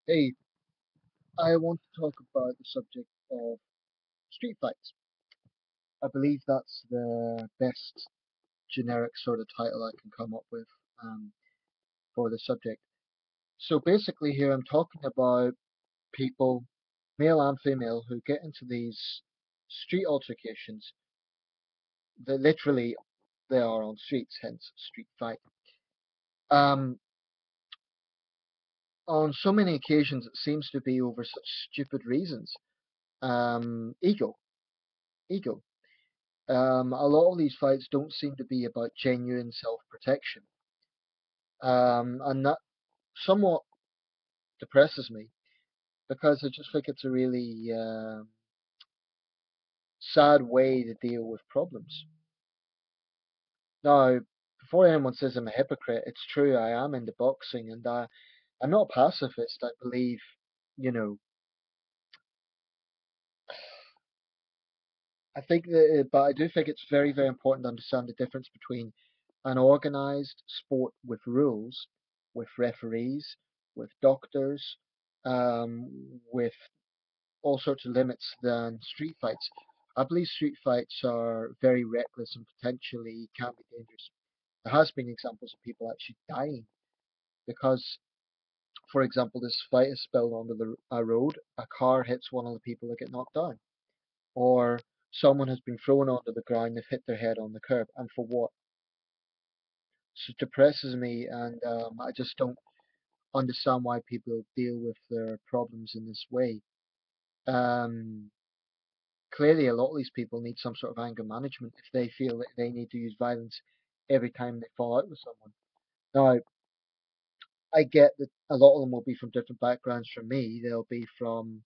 Hey, I want to talk about the subject of street fights. I believe that's the best generic sort of title I can come up with um, for the subject. So basically, here I'm talking about people, male and female, who get into these street altercations. They literally they are on streets, hence street fight. Um, on so many occasions, it seems to be over such stupid reasons. Ego, ego. A lot of these fights don't seem to be about genuine self-protection, and that somewhat depresses me because I just think it's a really sad way to deal with problems. Now, before anyone says I'm a hypocrite, it's true I am into boxing, and I'm not a pacifist. I believe, you know, I think that, but I do think it's very, very important to understand the difference between an organized sport with rules, with referees, with doctors, with all sorts of limits than street fights. I believe street fights are very reckless and potentially can be dangerous. There has been examples of people actually dying because, for example, this fight is spilled onto a road, a car hits one of the people that get knocked down, or someone has been thrown onto the ground, they've hit their head on the curb, and for what? So it depresses me, and I just don't understand why people deal with their problems in this way. Um, Clearly, a lot of these people need some sort of anger management if they feel that they need to use violence every time they fall out with someone. Now, I get that a lot of them will be from different backgrounds from me. They'll be from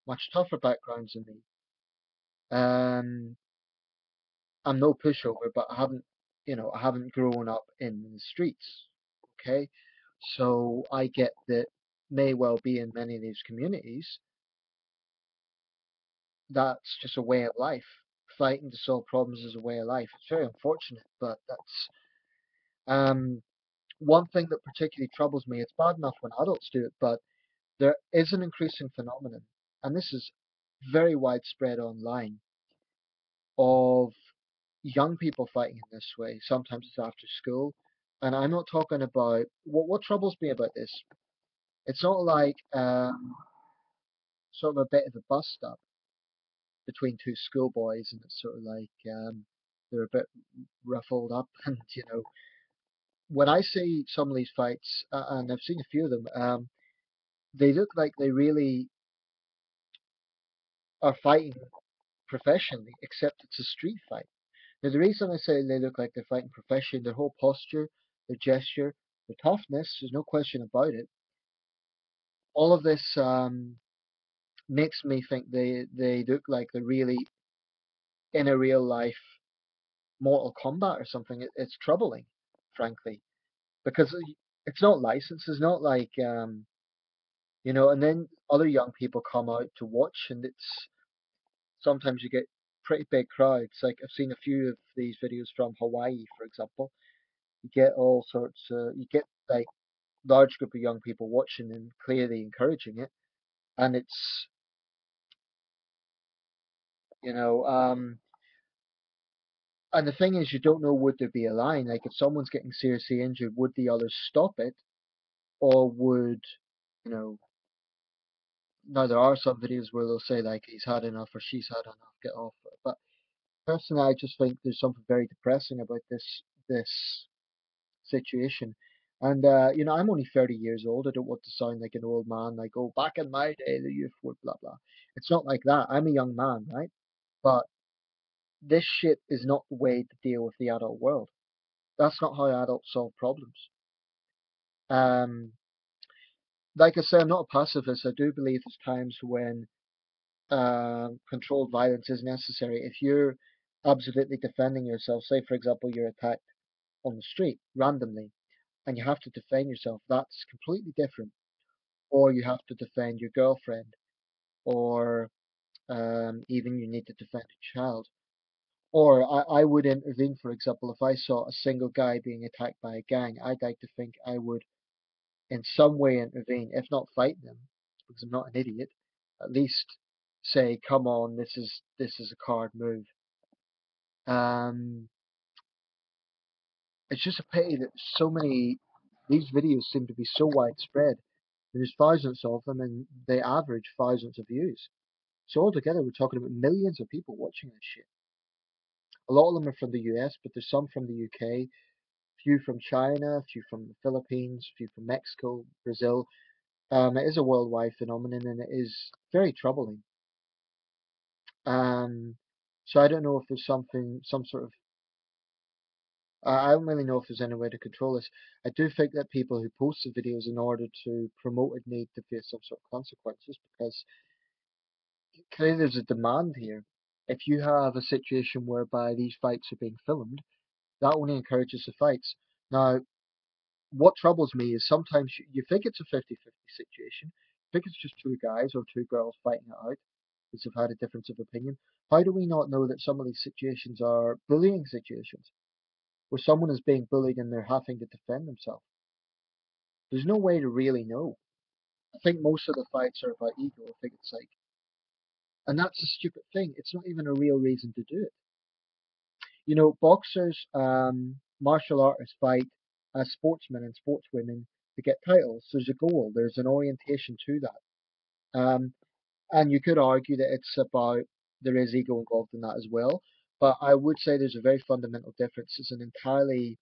much tougher backgrounds than me. Um, I'm no pushover, but I haven't grown up in the streets. Okay, so I get that may well be in many of these communities that's just a way of life. Fighting to solve problems is a way of life. It's very unfortunate, but that's um, one thing that particularly troubles me. It's bad enough when adults do it, but there is an increasing phenomenon, and this is very widespread online, of young people fighting in this way. Sometimes it's after school, and I'm not talking about what troubles me about this. It's not like sort of a bit of a bust up between two schoolboys, and it's sort of like they're a bit ruffled up, and when I see some of these fights, and I've seen a few of them, they look like they really are fighting professionally, except it's a street fight. Now, the reason I say they look like they're fighting professionally, their whole posture, their gesture, their toughness, there's no question about it. All of this makes me think they look like they're really in a real life Mortal Kombat or something. It's troubling, frankly, because it's not licensed. It's not like and then other young people come out to watch, and it's sometimes you get pretty big crowds. Like I've seen a few of these videos from Hawaii, for example. You get all sorts. You get like large group of young people watching and clearly encouraging it, and it's you know. And the thing is, you don't know would there be a line. Like if someone's getting seriously injured, would the others stop it, or would you know? Now there are some videos where they'll say like he's had enough or she's had enough, get off. But personally, I just think there's something very depressing about this situation. And I'm only 30 years old. I don't want to sound like an old man, like, oh, back in my day, the youth would blah blah. It's not like that. I'm a young man, right? But this shit is not the way to deal with the adult world. That's not how adults solve problems. Um, like I say, I'm not a pacifist. I do believe there's times when controlled violence is necessary. If you're absolutely defending yourself, say for example you're attacked on the street randomly, and you have to defend yourself, that's completely different. Or you have to defend your girlfriend, or even you need to defend a child. Or I would intervene, for example, if I saw a single guy being attacked by a gang, I'd like to think I would in some way intervene, if not fight them, because I'm not an idiot, at least say, come on, this is a card move. Um, it's just a pity that so many these videos seem to be so widespread. There's thousands of them, and they average thousands of views. So altogether, we're talking about millions of people watching this shit. A lot of them are from the US, but there's some from the UK, few from China, few from the Philippines, few from Mexico, Brazil. It is a worldwide phenomenon, and it is very troubling. Um, so I don't know if there's some sort of, I don't really know if there's any way to control this. I do think that people who post the videos in order to promote it need to face some sort of consequences because clearly there's a demand here. If you have a situation whereby these fights are being filmed, that only encourages the fights. Now, what troubles me is sometimes you think it's a 50-50 situation. You think it's just two guys or two girls fighting it out because they've had a difference of opinion. How do we not know that some of these situations are bullying situations where someone is being bullied and they're having to defend themselves? There's no way to really know. I think most of the fights are about ego. I think it's like, and that's a stupid thing. It's not even a real reason to do it. You know, boxers, martial artists fight as sportsmen and sportswomen to get titles. There's a goal. There's an orientation to that. And you could argue that it's about there is ego involved in that as well. But I would say there's a very fundamental difference. It's an entirely,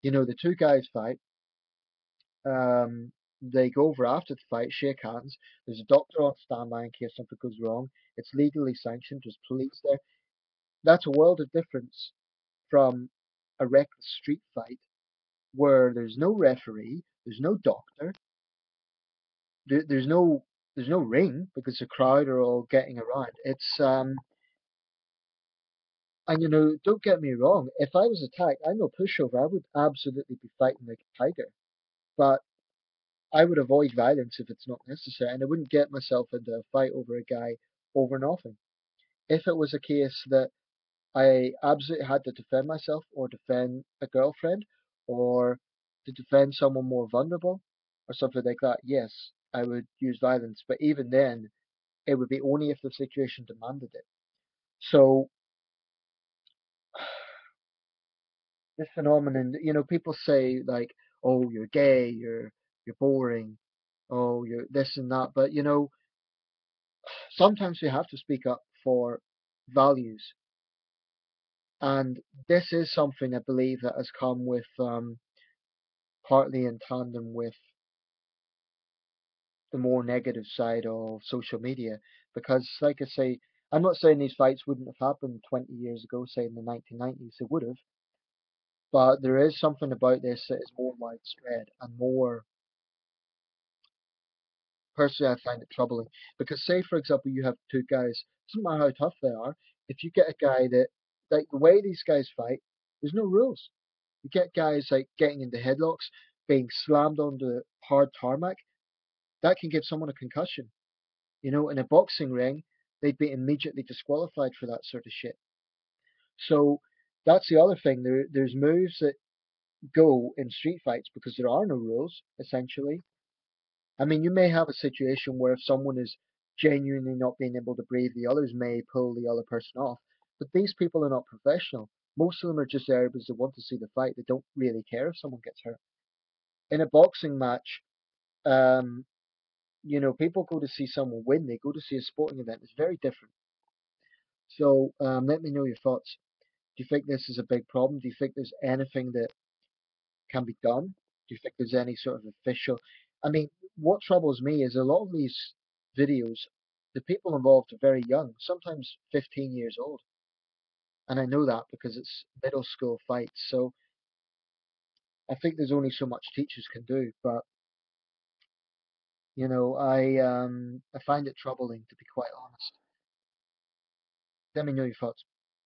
the two guys fight. Um, they go over after the fight, shake hands. There's a doctor on standby in case something goes wrong. It's legally sanctioned. There's police there. That's a world of difference from a reckless street fight where there's no referee, there's no doctor, there's no ring because the crowd are all getting around. It's and don't get me wrong, if I was attacked, I'm no pushover. I would absolutely be fighting like a tiger. But I would avoid violence if it's not necessary, and I wouldn't get myself into a fight over a guy over nothing. If it was a case that I absolutely had to defend myself or defend a girlfriend or to defend someone more vulnerable or something like that, yes, I would use violence. But even then, it would be only if the situation demanded it. So this phenomenon, people say like, "Oh, you're gay, you're boring, oh, you're this and that." But sometimes we have to speak up for values, and this is something I believe that has come with partly in tandem with the more negative side of social media. Because, like I say, I'm not saying these fights wouldn't have happened 20 years ago, say in the 1990s, they would have, but there is something about this that is more widespread and more, personally, I find it troubling. Because, say, for example, you have two guys, doesn't matter how tough they are, if you get a guy that, like the way these guys fight, there's no rules. You get guys like getting into headlocks, being slammed onto hard tarmac, that can give someone a concussion. In a boxing ring, they'd be immediately disqualified for that sort of shit. So that's the other thing. There's moves that go in street fights because there are no rules, essentially. I mean, you may have a situation where if someone is genuinely not being able to breathe, the others may pull the other person off. But these people are not professional. Most of them are just there because they want to see the fight. They don't really care if someone gets hurt. In a boxing match, um, people go to see someone win. They go to see a sporting event. It's very different. So let me know your thoughts. Do you think this is a big problem? Do you think there's anything that can be done? Do you think there's any sort of official? I mean, what troubles me is a lot of these videos, the people involved are very young, sometimes 15 years old. And I know that because it's middle school fights. So I think there's only so much teachers can do. But, I find it troubling, to be quite honest. Let me know your thoughts.